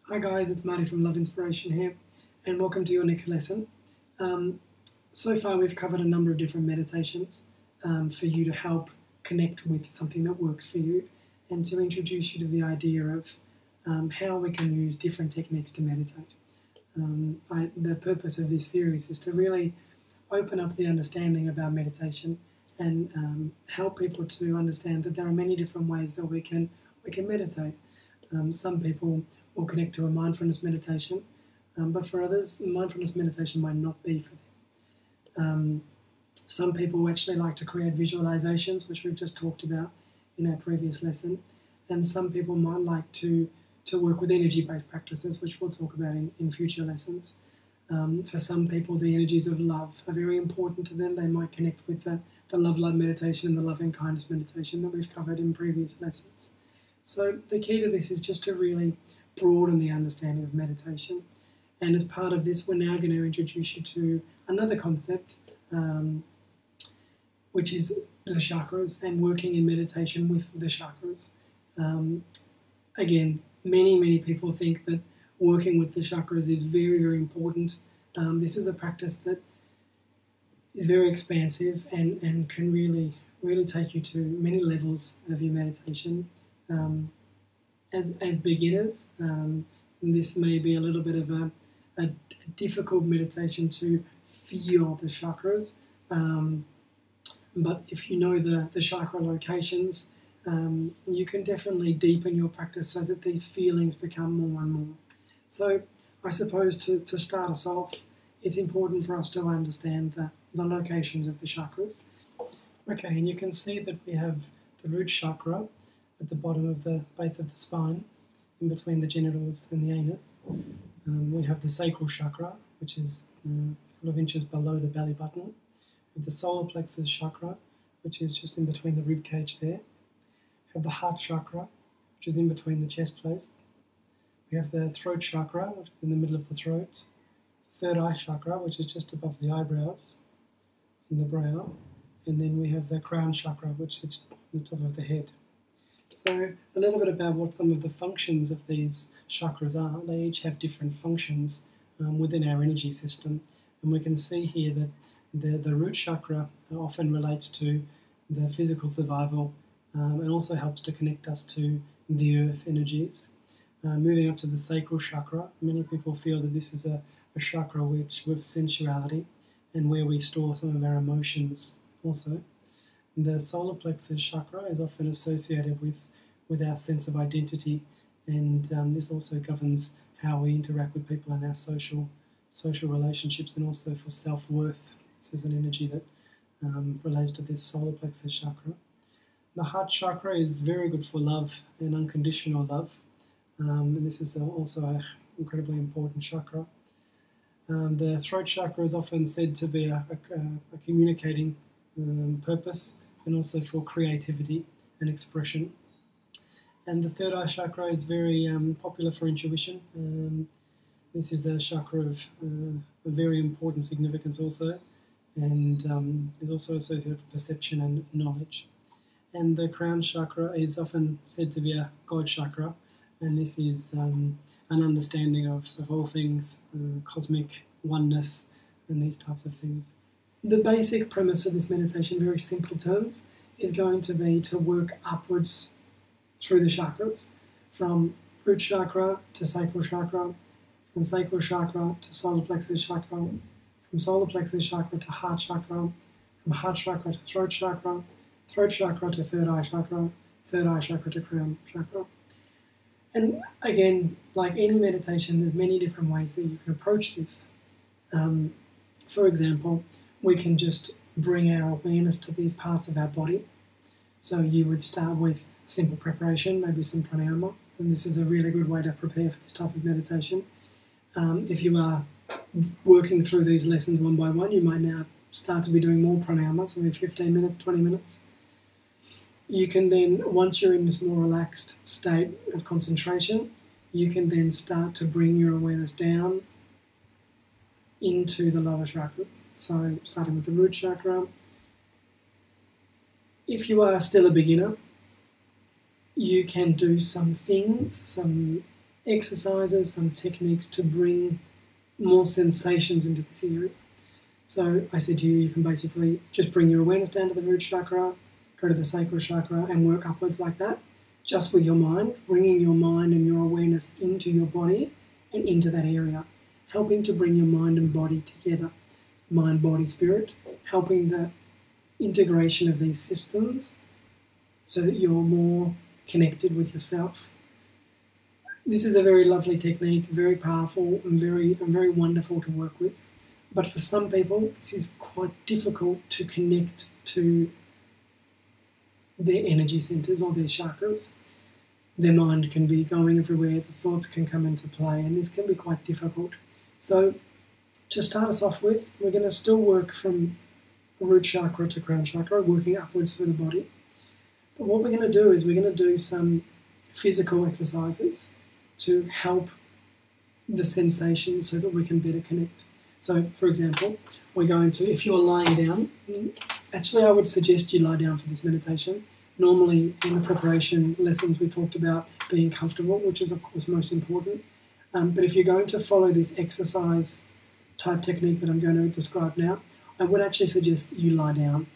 Hi guys, it's Marty from Love Inspiration here, and welcome to your next lesson. So far we've covered a number of different meditations for you to help connect with something that works for you, and to introduce you to the idea of how we can use different techniques to meditate. The purpose of this series is to really open up the understanding about meditation and help people to understand that there are many different ways that we can meditate. Some people will connect to a mindfulness meditation, but for others, mindfulness meditation might not be for them. Some people actually like to create visualizations, which we've just talked about in our previous lesson, and some people might like to work with energy-based practices, which we'll talk about in future lessons. For some people, the energies of love are very important to them. They might connect with the love light meditation and the loving kindness meditation that we've covered in previous lessons. So the key to this is just to really broaden the understanding of meditation. And as part of this, we're now going to introduce you to another concept, which is the chakras and working in meditation with the chakras. Again, many people think that working with the chakras is very, very important. This is a practice that is very expansive and can really take you to many levels of your meditation. As beginners, this may be a little bit of a difficult meditation to feel the chakras, but if you know the chakra locations, you can definitely deepen your practice so that these feelings become more and more. So I suppose to start us off, it's important for us to understand the locations of the chakras. Okay, and you can see that we have the root chakra at the bottom of the base of the spine, in between the genitals and the anus. We have the sacral chakra, which is a couple of inches below the belly button. We have the solar plexus chakra, which is just in between the rib cage there. We have the heart chakra, which is in between the chest plates. We have the throat chakra, which is in the middle of the throat. The third eye chakra, which is just above the eyebrows, in the brow. And then we have the crown chakra, which sits on the top of the head. So a little bit about what some of the functions of these chakras are. They each have different functions within our energy system. And we can see here that the root chakra often relates to the physical survival and also helps to connect us to the earth energies. Moving up to the sacral chakra, many people feel that this is a chakra with sensuality and where we store some of our emotions also. The solar plexus chakra is often associated with our sense of identity, and this also governs how we interact with people in our social relationships, and also for self-worth. This is an energy that relates to this solar plexus chakra. The heart chakra is very good for love and unconditional love, and this is also an incredibly important chakra. The throat chakra is often said to be a communicating purpose, and also for creativity and expression. And the third eye chakra is very popular for intuition. This is a chakra of a very important significance also, and is also associated with perception and knowledge. And the crown chakra is often said to be a God chakra, and this is an understanding of all things, cosmic oneness, and these types of things. The basic premise of this meditation, very simple terms, is going to be to work upwards through the chakras, from root chakra to sacral chakra, from sacral chakra to solar plexus chakra, from solar plexus chakra to heart chakra, from heart chakra to throat chakra to third eye chakra to crown chakra. And again, like any meditation, there's many different ways that you can approach this. For example, we can just bring our awareness to these parts of our body. So you would start with simple preparation, maybe some pranayama, and this is a really good way to prepare for this type of meditation. If you are working through these lessons one by one, you might now start to be doing more pranayama, so maybe 15 minutes, 20 minutes. You can then, once you're in this more relaxed state of concentration, you can then start to bring your awareness down into the lower chakras. So starting with the root chakra. If you are still a beginner, you can do some things, some exercises, some techniques to bring more sensations into this area. So I said to you, you can basically just bring your awareness down to the root chakra, go to the sacral chakra, and work upwards like that, just with your mind, bringing your mind and your awareness into your body and into that area, helping to bring your mind and body together, mind, body, spirit, helping the integration of these systems so that you're more connected with yourself. This is a very lovely technique, very powerful and very wonderful to work with. But for some people, this is quite difficult to connect to their energy centers or their chakras. Their mind can be going everywhere, the thoughts can come into play, and this can be quite difficult. So to start us off with, we're going to still work from root chakra to crown chakra, working upwards through the body. But what we're going to do is we're going to do some physical exercises to help the sensations so that we can better connect. So, for example, we're going to, if you're lying down, actually I would suggest you lie down for this meditation. Normally in the preparation lessons we talked about being comfortable, which is of course most important. But if you're going to follow this exercise type technique that I'm going to describe now, I would actually suggest that you lie down.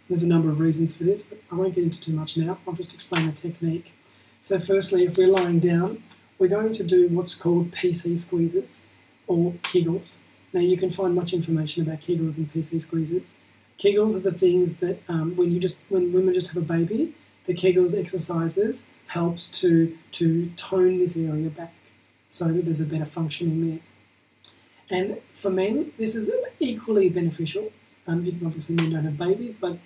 There's a number of reasons for this, but I won't get into too much now. I'll just explain the technique. So firstly, if we're lying down, we're going to do what's called PC squeezes or Kegels. Now you can find much information about Kegels and PC squeezes. Kegels are the things that when women just have a baby, the Kegels exercises helps to tone this area back so that there's a better functioning there. And for men, this is equally beneficial. Obviously men don't have babies, but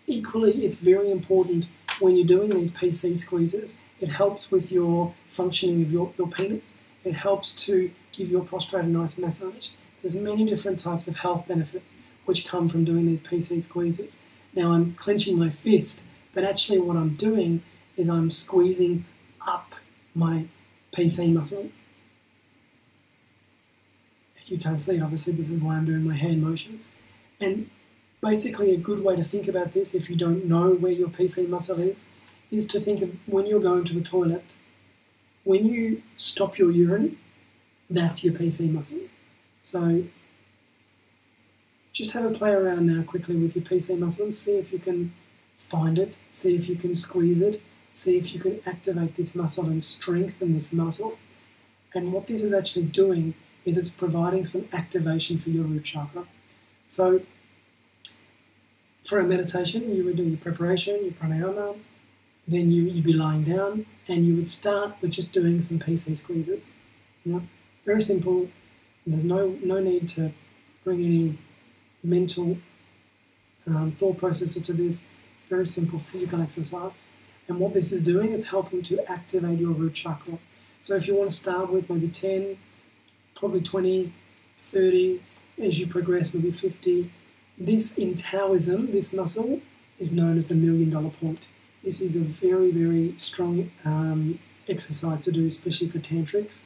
equally it's very important when you're doing these PC squeezes. It helps with your functioning of your penis. It helps to give your prostate a nice massage. There's many different types of health benefits which come from doing these PC squeezes. Now I'm clenching my fist, but actually what I'm doing is I'm squeezing up my PC muscle. You can't see, obviously, this is why I'm doing my hand motions. And basically a good way to think about this, if you don't know where your PC muscle is to think of when you're going to the toilet. When you stop your urine, that's your PC muscle. So just have a play around now quickly with your PC muscle. See if you can find it. See if you can squeeze it. See if you can activate this muscle and strengthen this muscle. And what this is actually doing is it's providing some activation for your root chakra. So for a meditation, you would do your preparation, your pranayama, then you'd be lying down, and you would start with just doing some PC squeezes. Now, very simple. There's no need to bring any mental thought processes to this. Very simple physical exercise. And what this is doing is helping to activate your root chakra. So if you want to start with maybe 10, probably 20, 30, as you progress, maybe 50. This in Taoism, this muscle is known as the $1 million point. This is a very strong exercise to do, especially for tantrics.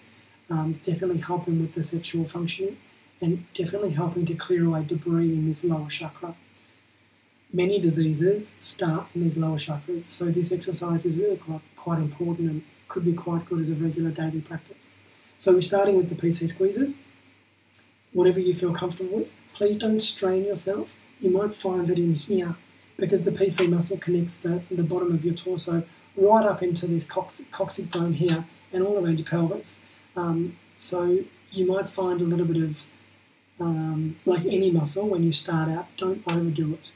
Definitely helping with the sexual functioning and definitely helping to clear away debris in this lower chakra. Many diseases start in these lower chakras, so this exercise is really quite important and could be quite good as a regular daily practice. So we're starting with the PC squeezes. Whatever you feel comfortable with, please don't strain yourself. You might find that in here, because the PC muscle connects the bottom of your torso right up into this coccyx bone here and all around your pelvis. So you might find a little bit of, like any muscle, when you start out, don't overdo it.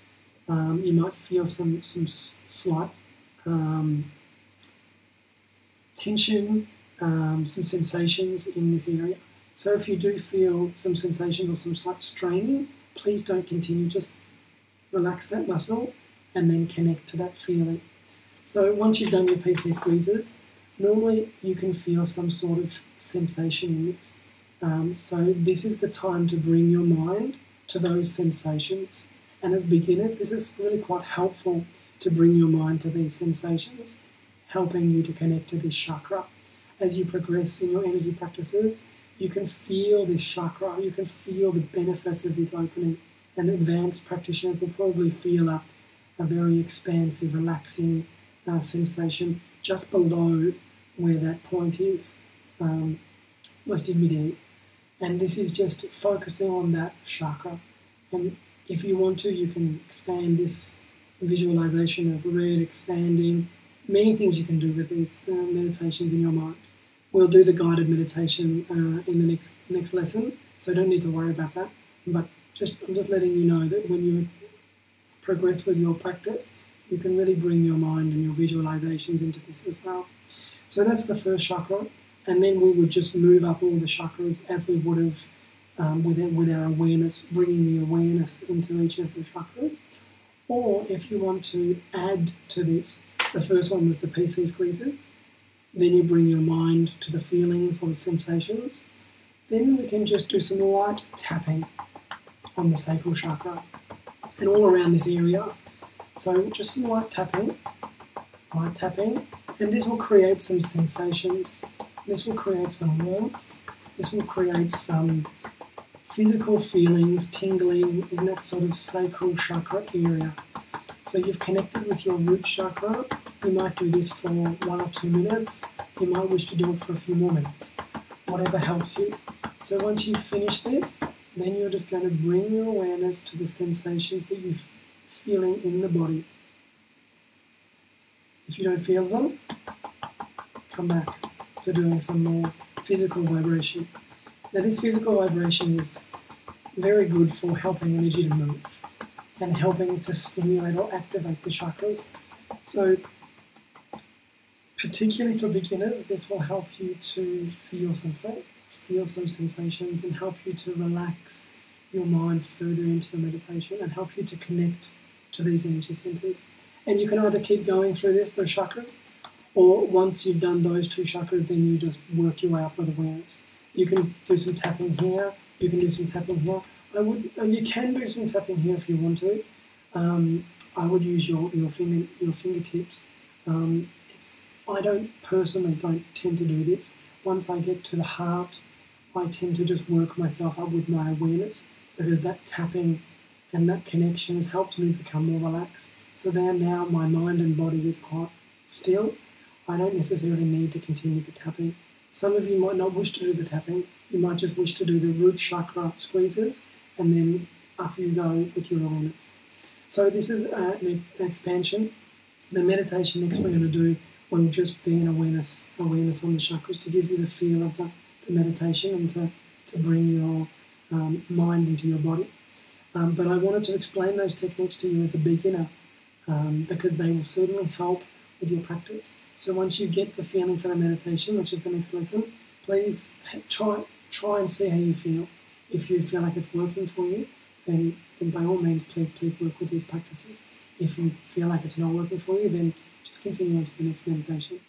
You might feel some slight tension, some sensations in this area. So if you do feel some sensations or some slight straining, please don't continue. Just relax that muscle and then connect to that feeling. So once you've done your PC squeezes, normally you can feel some sort of sensation in this. So this is the time to bring your mind to those sensations. And as beginners, this is really quite helpful to bring your mind to these sensations, helping you to connect to this chakra. As you progress in your energy practices, you can feel this chakra, you can feel the benefits of this opening. And advanced practitioners will probably feel a very expansive, relaxing sensation just below where that point is, most immediately. And this is just focusing on that chakra. And if you want to, you can expand this visualization of red expanding. Many things you can do with these meditations in your mind. We'll do the guided meditation in the next lesson, so don't need to worry about that. But I'm just letting you know that when you progress with your practice, you can really bring your mind and your visualizations into this as well. So that's the first chakra, and then we would just move up all the chakras as we would have with our awareness, bringing the awareness into each of the chakras. Or if you want to add to this, the first one was the PC squeezes. Then you bring your mind to the feelings or the sensations. Then we can just do some light tapping on the sacral chakra and all around this area. So just some light tapping, and this will create some sensations. This will create some warmth. This will create some physical feelings, tingling in that sort of sacral chakra area. So you've connected with your root chakra. You might do this for 1 or 2 minutes. You might wish to do it for a few more minutes, whatever helps you. So once you finish this, then you're just going to bring your awareness to the sensations that you're feeling in the body. If you don't feel them, come back to doing some more physical vibration. Now this physical vibration is very good for helping energy to move and helping to stimulate or activate the chakras. So particularly for beginners, this will help you to feel something, feel some sensations, and help you to relax your mind further into your meditation and help you to connect to these energy centers. And you can either keep going through those chakras, or once you've done those 2 chakras, then you just work your way up with awareness. You can do some tapping here, you can do some tapping here. You can do some tapping here if you want to. I would use your fingertips. I personally don't tend to do this. Once I get to the heart, I tend to just work myself up with my awareness, because that tapping and that connection has helped me become more relaxed. So now my mind and body is quite still. I don't necessarily need to continue the tapping. Some of you might not wish to do the tapping. You might just wish to do the root chakra squeezes, and then up you go with your awareness. So this is an expansion. The meditation next we're going to do will just be an awareness on the chakras to give you the feel of the meditation and to bring your mind into your body. But I wanted to explain those techniques to you as a beginner because they will certainly help with your practice. So once you get the feeling for the meditation, which is the next lesson, please try and see how you feel. If you feel like it's working for you, then by all means, please work with these practices. If you feel like it's not working for you, then just continue on to the next meditation.